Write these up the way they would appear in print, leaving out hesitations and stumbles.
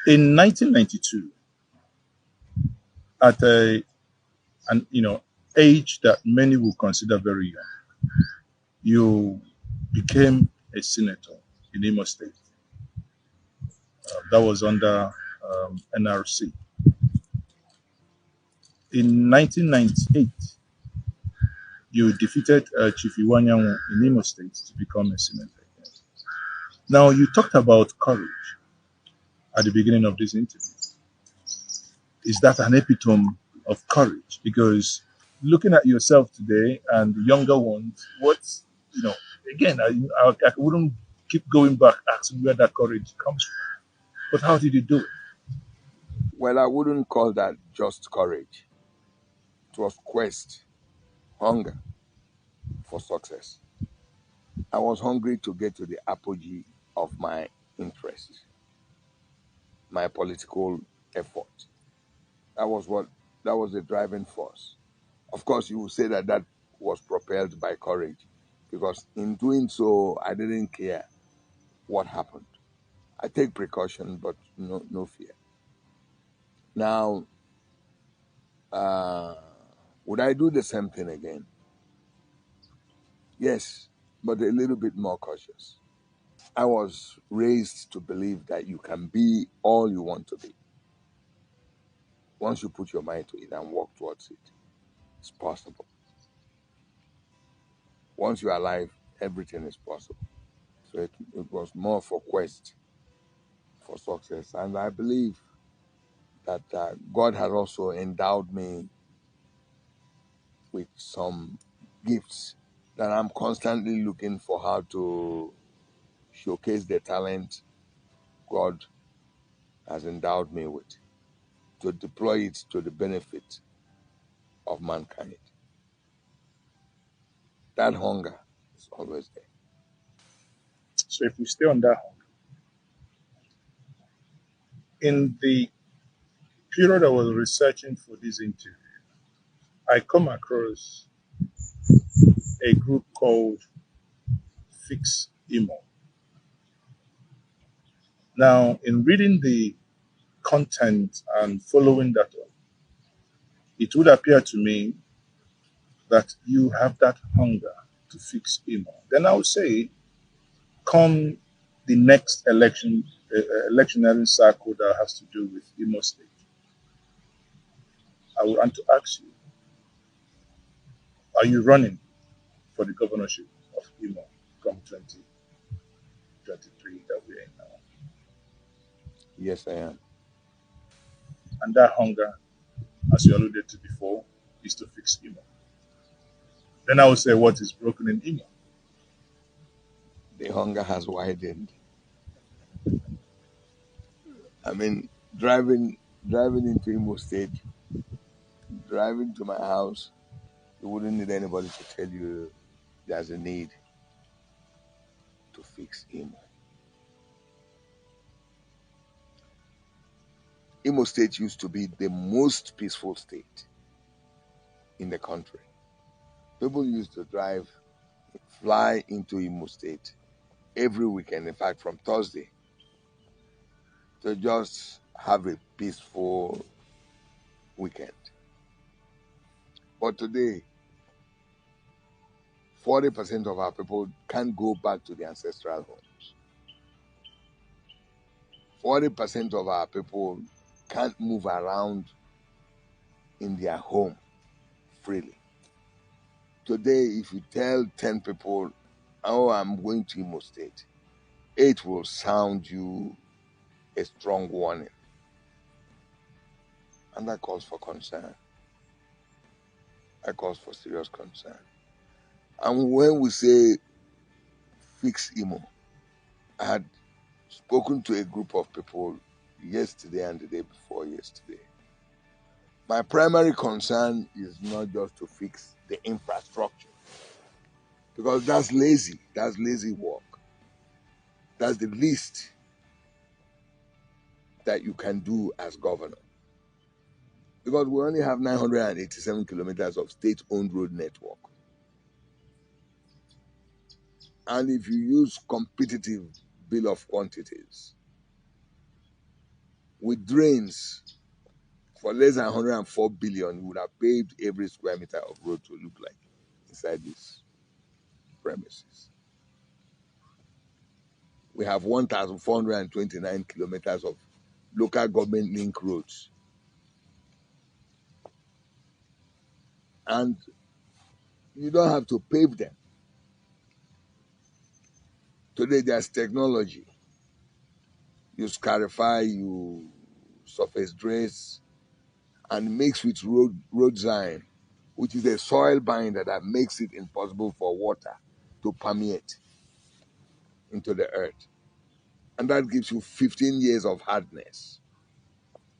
In 1992, at an age that many will consider very young, you became a senator in Imo State. That was under NRC. In 1998, you defeated Chief Iwanyanwu in Imo State to become a senator. Now, you talked about courage at the beginning of this interview. Is that an epitome of courage? Because looking at yourself today and the younger ones, what's, again, I wouldn't keep going back asking where that courage comes from. But how did you do it? Well, I wouldn't call that just courage. It was quest, hunger for success. I was hungry to get to the apogee of my interest, my political effort. That was what that was the driving force. Of course, you would say that that was propelled by courage, because in doing so, I didn't care what happened. I take precaution, but no fear. Now, uh, would I do the same thing again? Yes, but a little bit more cautious. I was raised to believe that you can be all you want to be. Once you put your mind to it and work towards it, it's possible. Once you're alive, everything is possible. So it was more for quest for success. And I believe that God had also endowed me with some gifts that I'm constantly looking for how to showcase the talent God has endowed me with, to deploy it to the benefit of mankind. That hunger is always there. So if we stay on that, in the period I was researching for this interview, I come across a group called Fix Imo. Now, in reading the content and following that up, it would appear to me that you have that hunger to fix Imo. Then I would say, come the next electionary cycle that has to do with Imo State, I would want to ask you, are you running for the governorship of Imo come 2023 that we're in now? Yes, I am. And that hunger, as you alluded to before, is to fix Imo. Then I would say, what is broken in Imo? The hunger has widened. I mean, driving into Imo State, driving to my house, you wouldn't need anybody to tell you there's a need to fix Imo. Imo State used to be the most peaceful state in the country. People used to fly into Imo State every weekend, in fact, from Thursday, to just have a peaceful weekend. But today, 40% of our people can't go back to their ancestral homes. 40% of our people can't move around in their home freely. Today, if you tell 10 people, oh, I'm going to Imo State, 8 will sound you a strong warning. And that calls for concern. That calls for serious concern. And when we say fix Imo, I had spoken to a group of people yesterday and the day before yesterday. My primary concern is not just to fix the infrastructure, because that's lazy. That's lazy work. That's the least that you can do as governor. Because we only have 987 kilometers of state-owned road network. And if you use competitive bill of quantities, with drains for less than 104 billion, you would have paved every square meter of road to look like inside these premises. We have 1,429 kilometers of local government link roads. And you don't have to pave them. Today, there's technology. You scarify, you surface drains, and mix with roadzyme, which is a soil binder that makes it impossible for water to permeate into the earth. And that gives you 15 years of hardness,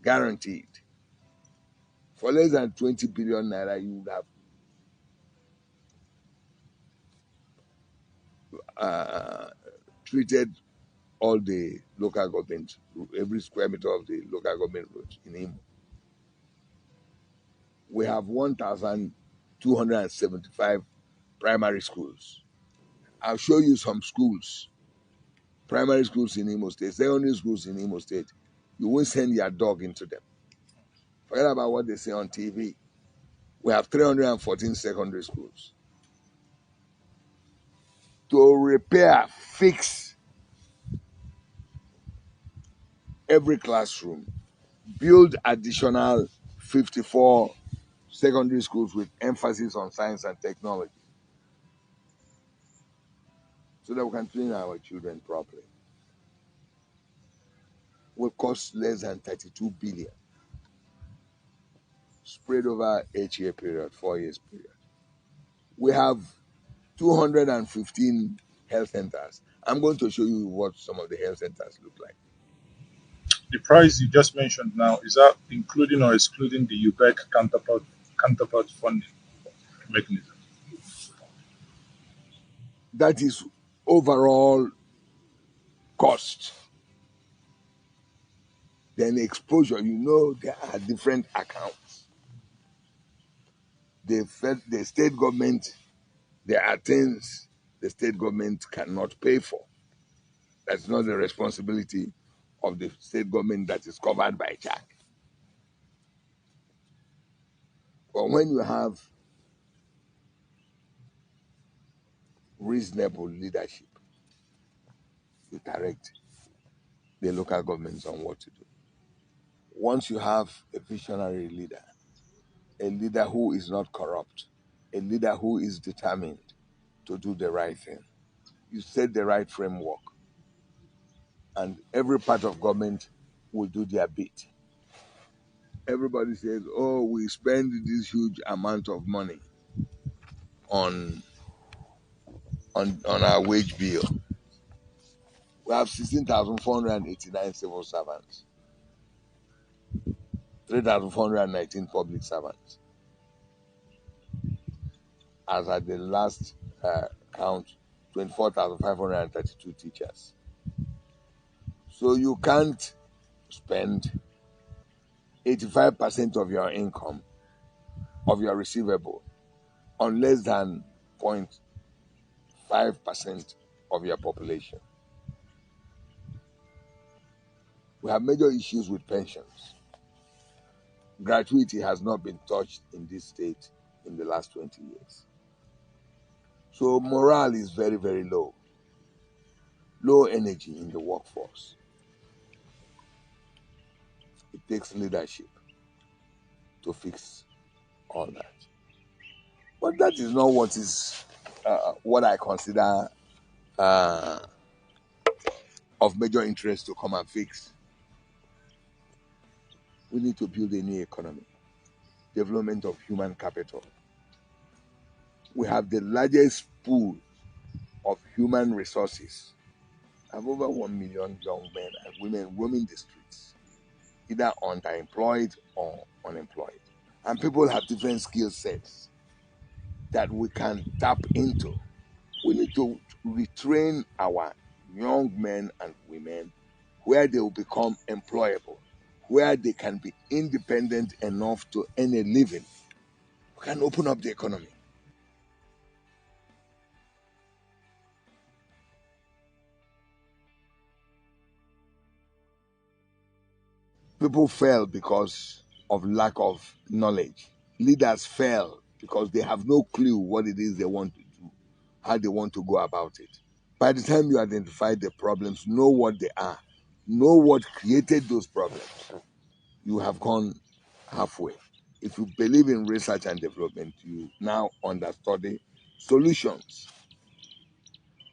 guaranteed. For less than 20 billion naira, you would have treated all the local government, every square meter of the local government roads in Imo. We have 1,275 primary schools. I'll show you some schools, primary schools in Imo State, secondary schools in Imo State. You won't send your dog into them. Forget about what they say on TV. We have 314 secondary schools. To repair, fix every classroom, build additional 54 secondary schools with emphasis on science and technology so that we can train our children properly. Will cost less than 32 billion spread over 8-year period, 4 years period. We have 215 health centers. I'm going to show you what some of the health centers look like. The price you just mentioned now, is that including or excluding the UBEC counterpart funding mechanism? That is overall cost. Then exposure, there are different accounts. The state government, there are things the state government cannot pay for. That's not the responsibility of the state government that is covered by JAC. But when you have reasonable leadership, you direct the local governments on what to do. Once you have a visionary leader, a leader who is not corrupt, a leader who is determined to do the right thing, you set the right framework, and every part of government will do their bit. Everybody says, oh, we spend this huge amount of money on our wage bill. We have 16,489 civil servants, 3,419 public servants. As at the last count, 24,532 teachers. So you can't spend 85% of your income, of your receivable, on less than 0.5% of your population. We have major issues with pensions. Gratuity has not been touched in this state in the last 20 years. So morale is very, very low. Low energy in the workforce. It takes leadership to fix all that. But that is not what I consider of major interest to come and fix. We need to build a new economy, development of human capital. We have the largest pool of human resources. I have over 1 million young men and women roaming the streets, either underemployed or unemployed. And people have different skill sets that we can tap into. We need to retrain our young men and women where they will become employable, where they can be independent enough to earn a living. We can open up the economy. People fell because of lack of knowledge. Leaders fell because they have no clue what it is they want to do, how they want to go about it. By the time you identify the problems, know what they are, know what created those problems, you have gone halfway. If you believe in research and development, you now understudy solutions.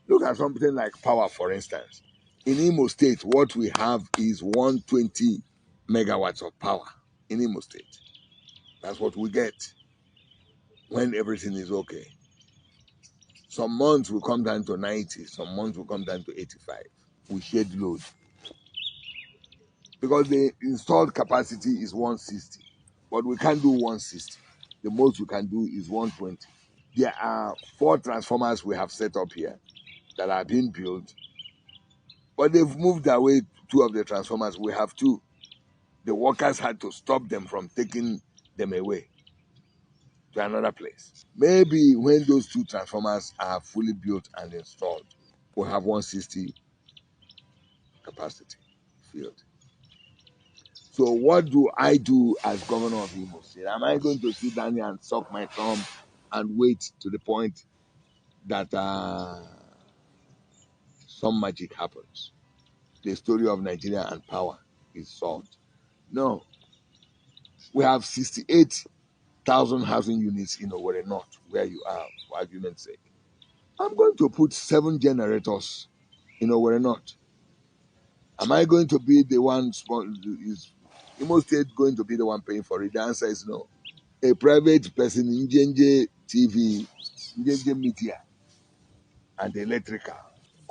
Look at something like power, for instance. In Imo State, what we have is 120 megawatts of power in Imo State. That's what we get when everything is okay. Some months will come down to 90, some months will come down to 85. We shed load because the installed capacity is 160, but we can't do 160. The most we can do is 120. There are 4 transformers we have set up here that are being built, but they've moved away 2 of the transformers. We have 2. The workers had to stop them from taking them away to another place. Maybe when those 2 transformers are fully built and installed, we'll have 160 capacity field. So what do I do as governor of Imo State? Am I going to sit down here and suck my thumb and wait to the point that some magic happens? The story of Nigeria and power is solved. No. We have 68,000 housing units in Owerri North, where you are, for argument's sake. I'm going to put 7 generators in Owerri North. Am I going to be the one, is Imo State going to be the one paying for it? The answer is no. A private person, Njenje TV, Njenje Media, and Electrical,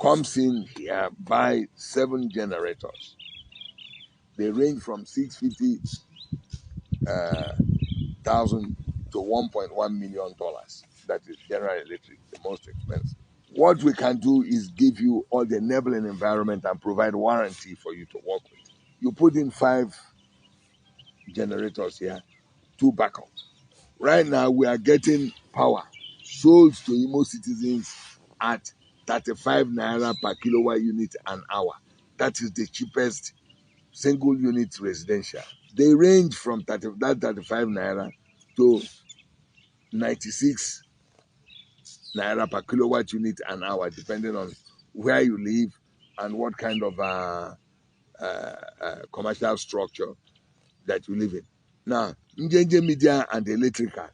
comes in here, buy 7 generators. They range from 650,000 to $1.1 million. That is General Electric, the most expensive. What we can do is give you all the enabling environment and provide warranty for you to work with. You put in 5 generators here, 2 backups. Right now, we are getting power sold to Imo citizens at 35 naira per kilowatt unit an hour. That is the cheapest single unit residential. They range from 35 naira to 96 naira per kilowatt unit an hour, depending on where you live and what kind of commercial structure that you live in. Now, Njenje Media and Electrical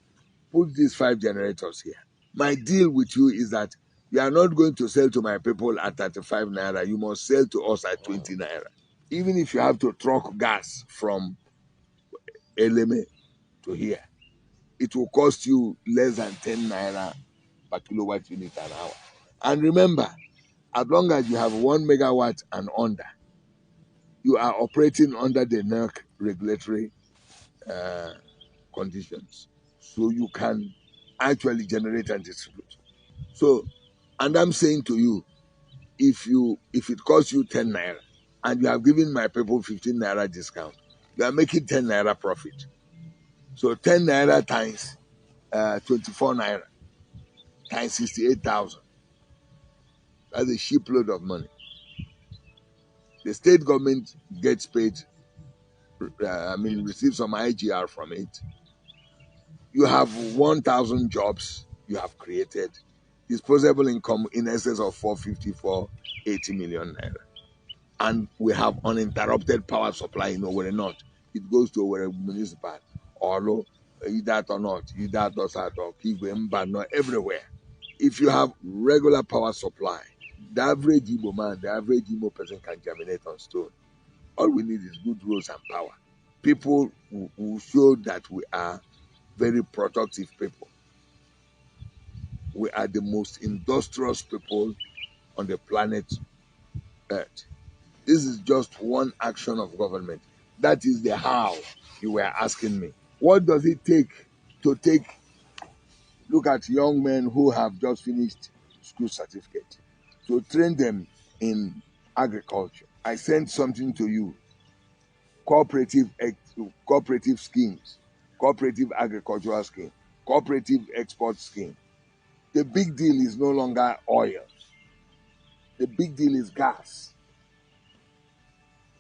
put these 5 generators here. My deal with you is that you are not going to sell to my people at 35 naira. You must sell to us at 20 naira. Even if you have to truck gas from Eleme to here, it will cost you less than 10 naira per kilowatt unit an hour. And remember, as long as you have 1 megawatt and under, you are operating under the NERC regulatory conditions. So you can actually generate and distribute. So, and I'm saying to you, if it costs you 10 naira and you have given my people 15 naira discount, you are making 10 naira profit. So 10 naira times 24 naira times 68,000. That's a shipload of money. The state government gets paid, receives some IGR from it. You have 1,000 jobs you have created, disposable income in excess of 480 million naira. And we have uninterrupted power supply in Owerri North. It goes to Owerri Municipal, Olo, Idat or not, Idat or Sato, Kigwe, Mbano, everywhere. If you have regular power supply, the average Igbo man, the average Igbo person can germinate on stone. All we need is good roads and power. People who show that we are very productive people. We are the most industrious people on the planet Earth. This is just one action of government. That is the how you were asking me. What does it take to look at young men who have just finished school certificate, to train them in agriculture? I sent something to you. Cooperative schemes, cooperative agricultural scheme, cooperative export scheme. The big deal is no longer oil. The big deal is gas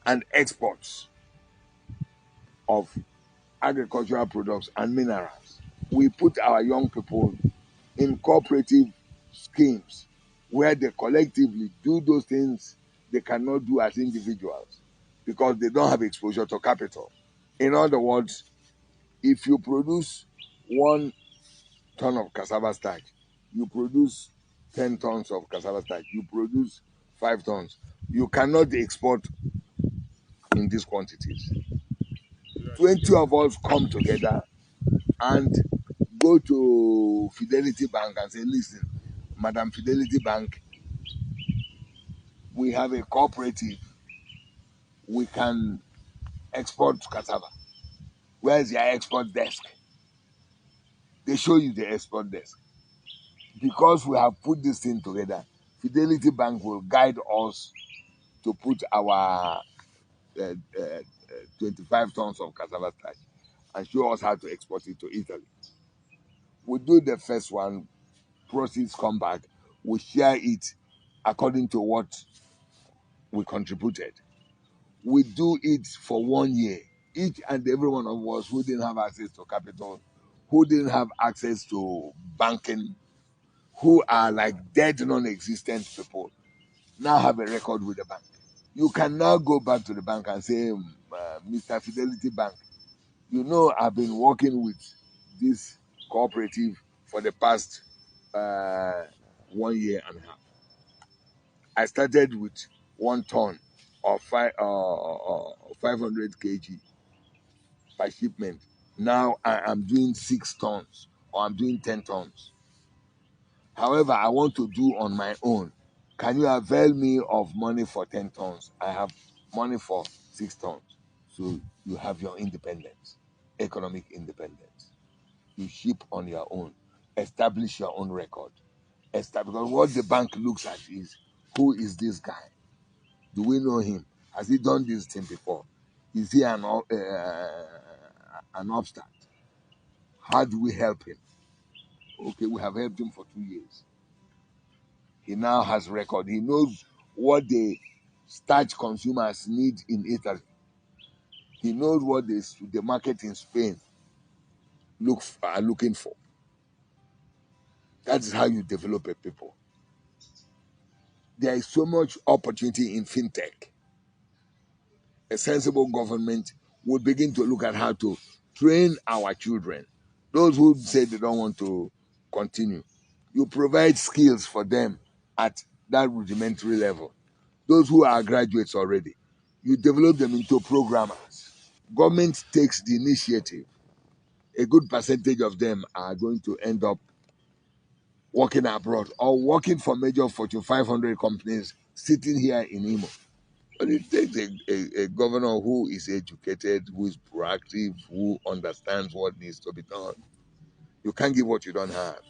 and exports. of agricultural products and minerals. We put our young people in cooperative schemes where they collectively do those things they cannot do as individuals because they don't have exposure to capital. In other words, if you produce 1 ton of cassava starch, you produce 10 tons of cassava starch, you produce 5 tons. You cannot export in these quantities. 20 of us come together and go to Fidelity Bank and say, listen, Madam Fidelity Bank, we have a cooperative. We can export cassava. Where's your export desk? They show you the export desk. Because we have put this thing together, Fidelity Bank will guide us to put our 25 tons of cassava starch and show us how to export it to Italy. We do the first one, proceeds come back, we share it according to what we contributed. We do it for 1 year. Each and every one of us who didn't have access to capital, who didn't have access to banking, who are like dead, non-existent people, now have a record with the bank. You can now go back to the bank and say, Mr. Fidelity Bank, you know I've been working with this cooperative for the past 1 year and a half. I started with 1 ton of 500 kg by shipment. Now I am doing 6 tons or I'm doing 10 tons. However, I want to do on my own. Can you avail me of money for 10 tons? I have money for 6 tons. So you have your independence, economic independence. You ship on your own, establish your own record. Because what the bank looks at is, who is this guy? Do we know him? Has he done this thing before? Is he an upstart? How do we help him? Okay, we have helped him for 2 years. He now has record. He knows what the starch consumers need in Italy. He knows what the market in Spain are looking for. That is how you develop a people. There is so much opportunity in fintech. A sensible government will begin to look at how to train our children. Those who say they don't want to continue, you provide skills for them at that rudimentary level. Those who are graduates already, you develop them into programmers. Government takes the initiative. A good percentage of them are going to end up working abroad or working for major Fortune 500 companies sitting here in Imo. But it takes a governor who is educated, who is proactive, who understands what needs to be done. You can't give what you don't have.